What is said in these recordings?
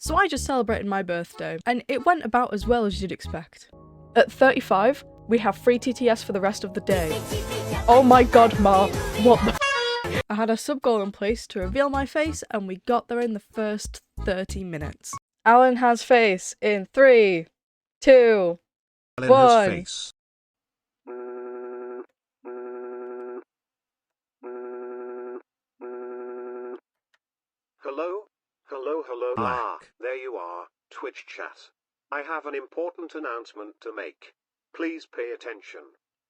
So I just celebrated my birthday, and it went about as well as you'd expect. At 35, we have free TTS for the rest of the day. Oh my god, Ma, what the f? I had a sub-goal in place to reveal my face, and we got there in the first 30 minutes. Alyn has face in 3, 2, Alyn 1. has face. Hello? Hello, hello. Black. Ah, there you are, Twitch chat. I have an important announcement to make. Please pay attention.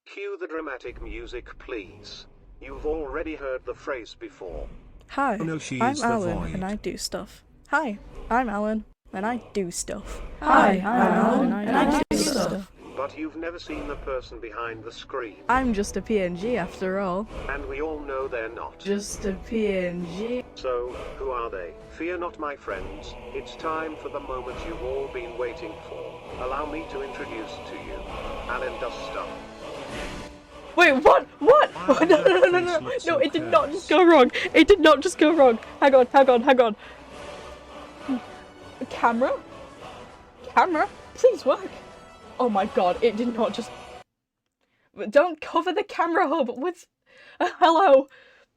Cue the dramatic music, please. You've already heard the phrase before. Hi, Oh no, she I'm is the Alyn, void. and I do stuff. Hi, I'm Alyn, and I do stuff. Hi, I'm Alyn, and I do stuff. But you've never seen the person behind the screen. I'm just a PNG after all. And we all know they're not. Just a PNG. So, who are they? Fear not, my friends. It's time for the moment you've all been waiting for. Allow me to introduce to you AlynnDoesStuff. Wait, what? What? Why No, does no, no, that no, face no, look no, so it did not cursed? just go wrong. It did not just go wrong. Hang on, hang on, hang on. Camera? Camera? Please work. Oh my god, it did not just... Don't cover the camera hub with... hello.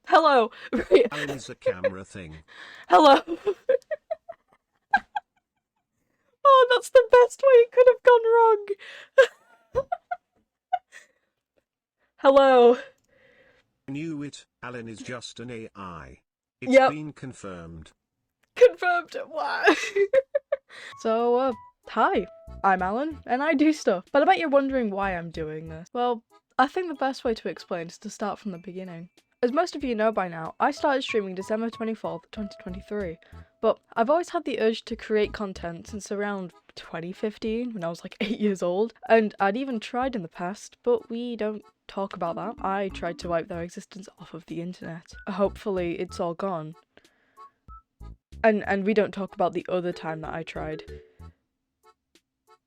Hello. Right. Alyn is a camera thing. Hello. Oh, that's the best way it could have gone wrong. Hello. I knew it, Alyn is just an AI. It's Yep. been confirmed. Confirmed. Wow. So, hi. I'm Alyn, and I do stuff. But I bet you're wondering why I'm doing this. Well, I think the best way to explain is to start from the beginning. As most of you know by now, I started streaming December 24th, 2023. But I've always had the urge to create content since around 2015, when I was like 8 years old. And I'd even tried in the past, but we don't talk about that. I tried to wipe their existence off of the internet. Hopefully it's all gone. And we don't talk about the other time that I tried.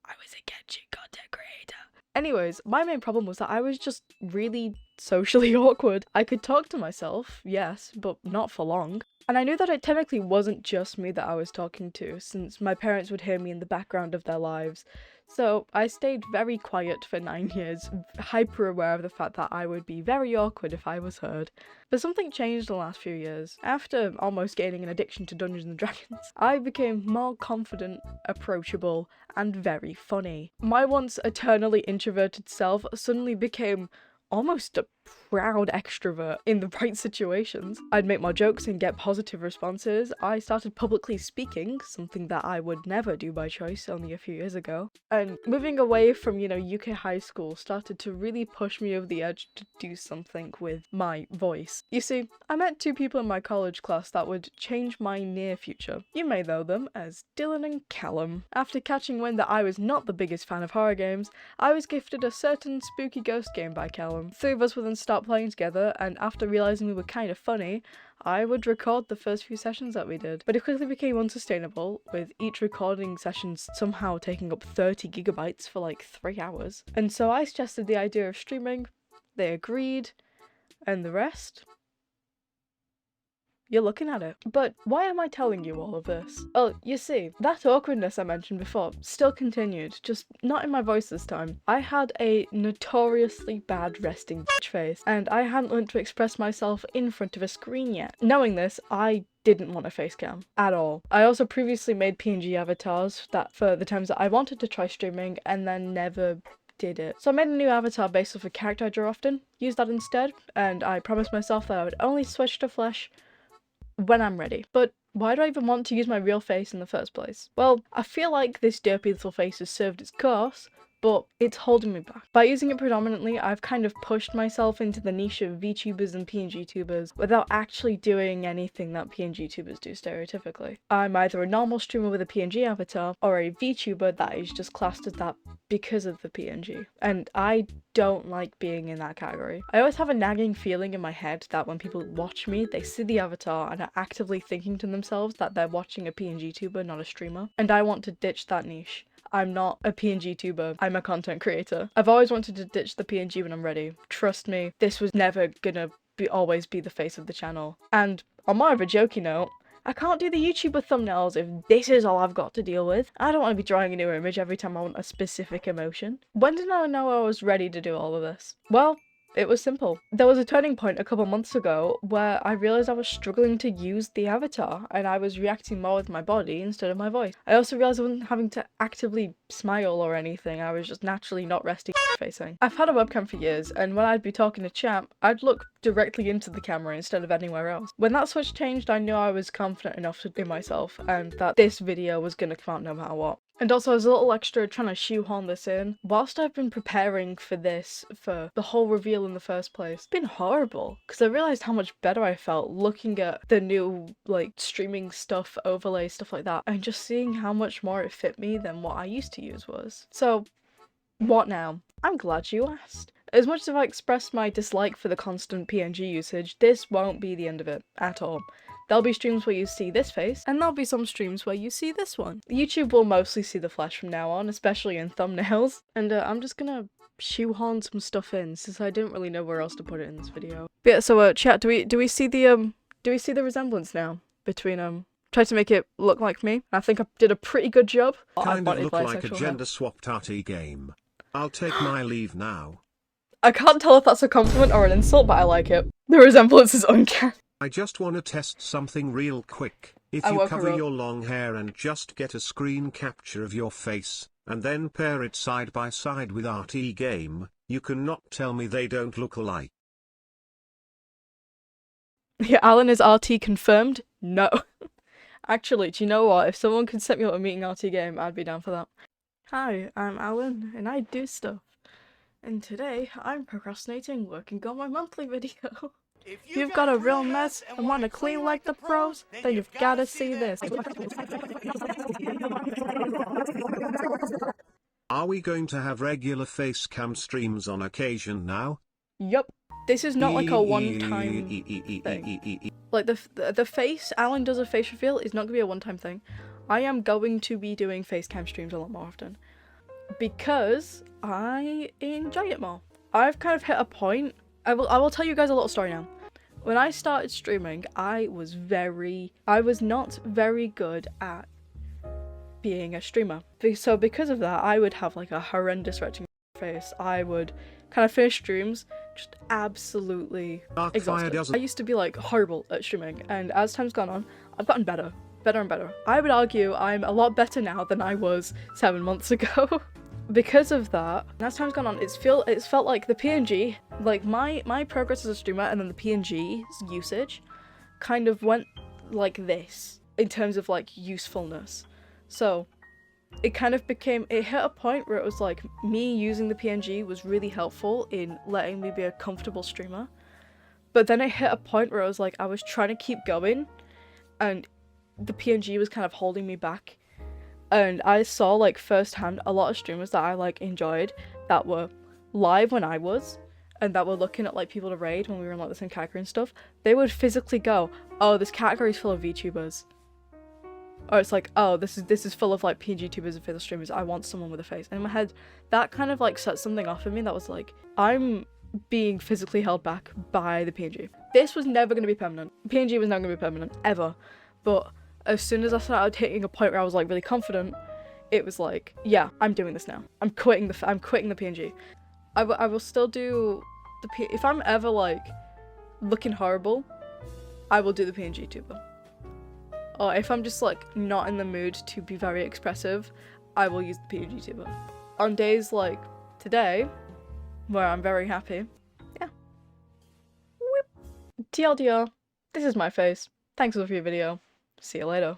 I was a Genshin content creator. Anyways, my main problem was that I was just really socially awkward. I could talk to myself, yes, but not for long. And I knew that it technically wasn't just me that I was talking to, since my parents would hear me in the background of their lives. So I stayed very quiet for 9 years, hyper aware of the fact that I would be very awkward if I was heard. But something changed in the last few years. After almost gaining an addiction to Dungeons and Dragons, I became more confident, approachable, and very funny. My once eternally introverted self suddenly became almost a proud extrovert in the right situations. I'd make more jokes and get positive responses. I started publicly speaking, something that I would never do by choice only a few years ago. And moving away from, UK high school started to really push me over the edge to do something with my voice. You see, I met 2 people in my college class that would change my near future. You may know them as Dylan and Callum. After catching wind that I was not the biggest fan of horror games, I was gifted a certain spooky ghost game by Callum. 3 of us would then start playing together, and after realising we were kind of funny, I would record the first few sessions that we did. But it quickly became unsustainable, with each recording session somehow taking up 30 gigabytes for like 3 hours. And so I suggested the idea of streaming, they agreed, and the rest? You're looking at it. But why am I telling you all of this? Oh, you see, that awkwardness I mentioned before still continued, just not in my voice this time. I had a notoriously bad resting bitch face, and I hadn't learned to express myself in front of a screen yet. Knowing this, I didn't want a face cam at all. I also previously made PNG avatars that for the times that I wanted to try streaming and then never did it. So I made a new avatar based off a character I draw often, used that instead, and I promised myself that I would only switch to flesh when I'm ready. But why do I even want to use my real face in the first place? Well, I feel like this derpy little face has served its course, but it's holding me back. By using it predominantly, I've kind of pushed myself into the niche of VTubers and PNG tubers without actually doing anything that PNG tubers do stereotypically. I'm either a normal streamer with a PNG avatar or a VTuber that is just classed as that because of the PNG. And I don't like being in that category. I always have a nagging feeling in my head that when people watch me, they see the avatar and are actively thinking to themselves that they're watching a PNG tuber, not a streamer. And I want to ditch that niche. I'm not a PNG tuber, I'm a content creator. I've always wanted to ditch the PNG when I'm ready. Trust me, this was never gonna always be the face of the channel. And on more of a jokey note, I can't do the YouTuber thumbnails if this is all I've got to deal with. I don't want to be drawing a new image every time I want a specific emotion. When did I know I was ready to do all of this? Well, it was simple. There was a turning point a couple months ago where I realized I was struggling to use the avatar and I was reacting more with my body instead of my voice. I also realized I wasn't having to actively smile or anything, I was just naturally not resting facing. I've had a webcam for years and when I'd be talking to chat, I'd look directly into the camera instead of anywhere else. When that switch changed, I knew I was confident enough to be myself and that this video was gonna come out no matter what. And also as a little extra trying to shoehorn this in, whilst I've been preparing for this, for the whole reveal in the first place, it's been horrible because I realised how much better I felt looking at the new like streaming stuff, overlay, stuff like that, and just seeing how much more it fit me than what I used to use was. So what now? I'm glad you asked. As much as I expressed my dislike for the constant PNG usage, this won't be the end of it at all. There'll be streams where you see this face, and there'll be some streams where you see this one. YouTube will mostly see the flesh from now on, especially in thumbnails. And I'm just gonna shoehorn some stuff in, since I didn't really know where else to put it in this video. But yeah, so chat, do we see the resemblance now between try to make it look like me? I think I did a pretty good job. Kind of look like a gender-swapped arty game. I'll take my leave now. I can't tell if that's a compliment or an insult, but I like it. The resemblance is uncanny. I just want to test something real quick. If you cover your long hair and just get a screen capture of your face, and then pair it side by side with RT game, you cannot tell me they don't look alike. Yeah, Alyn is RT confirmed? No. Actually, do you know what? If someone could set me up a meeting RT game, I'd be down for that. Hi, I'm Alyn, and I do stuff. And today, I'm procrastinating working on my monthly video. If you've got a real mess and want to clean like the pros, then you've got to see this. Are we going to have regular face cam streams on occasion now? Yup. This is not like a one-time thing. Like the face, Alyn does a face reveal, is not going to be a one-time thing. I am going to be doing face cam streams a lot more often. Because I enjoy it more. I've kind of hit a point. I will tell you guys a little story now. When I started streaming, I was not very good at being a streamer. So because of that, I would have like a horrendous retching face. I would kind of finish streams just absolutely exhausted. I used to be like horrible at streaming, and as time's gone on, I've gotten better and better. I would argue I'm a lot better now than I was 7 months ago. Because of that, as time's gone on, it's felt like the PNG, like my progress as a streamer and then the PNG's usage kind of went like this in terms of like usefulness. So it kind of became, it hit a point where it was like me using the PNG was really helpful in letting me be a comfortable streamer. But then it hit a point where I was like, I was trying to keep going and the PNG was kind of holding me back. And I saw like firsthand a lot of streamers that I like enjoyed that were live when I was and that were looking at like people to raid when we were in like the same category and stuff. They would physically go, oh, this category is full of VTubers. Or it's like, oh, this is full of like PNG tubers and facial streamers. I want someone with a face. And in my head, that kind of like set something off in me that was like, I'm being physically held back by the PNG. This was never going to be permanent. PNG was never going to be permanent, ever. But as soon as I started hitting a point where I was like really confident, it was like, yeah, I'm doing this now. I'm quitting the PNG. I will still do the if I'm ever like looking horrible, I will do the PNG tuber. Or if I'm just like not in the mood to be very expressive, I will use the PNG tuber. On days like today, where I'm very happy, yeah. Whip. TLDR, this is my face. Thanks for your video. See you later.